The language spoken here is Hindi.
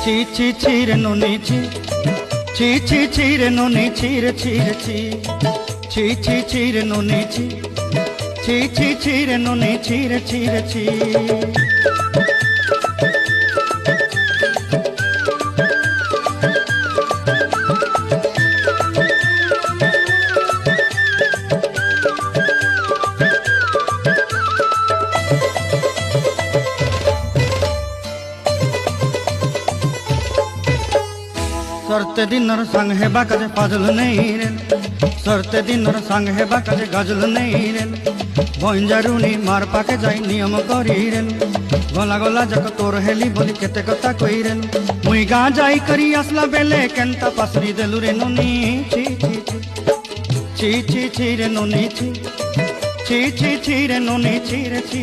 ছি ছি ছি রে নুনি ছি, ছি ছি ছি রে নুনি ছি রে ছি রে ছি, ছি ছি ছি রে নুনি ছি, ছি ছি ছি রে নুনি ছি রে ছি রে ছি। सरते दिनर संग हेबा काजे पाजल नहीं रेल, सरते दिनर संग हेबा काजे गाजल नहीं रेल, भंजारुनी मार पाके जाई नियम करी रेल, गला गला जक तोर हेली बोली केते कथा कई रेल, मुई गा जाई करी असला बेले केंता पासरी देलु रे नुनी ची ची ची ची ची ची रे नुनी ची, ची ची ची रे नुनी ची रे ची।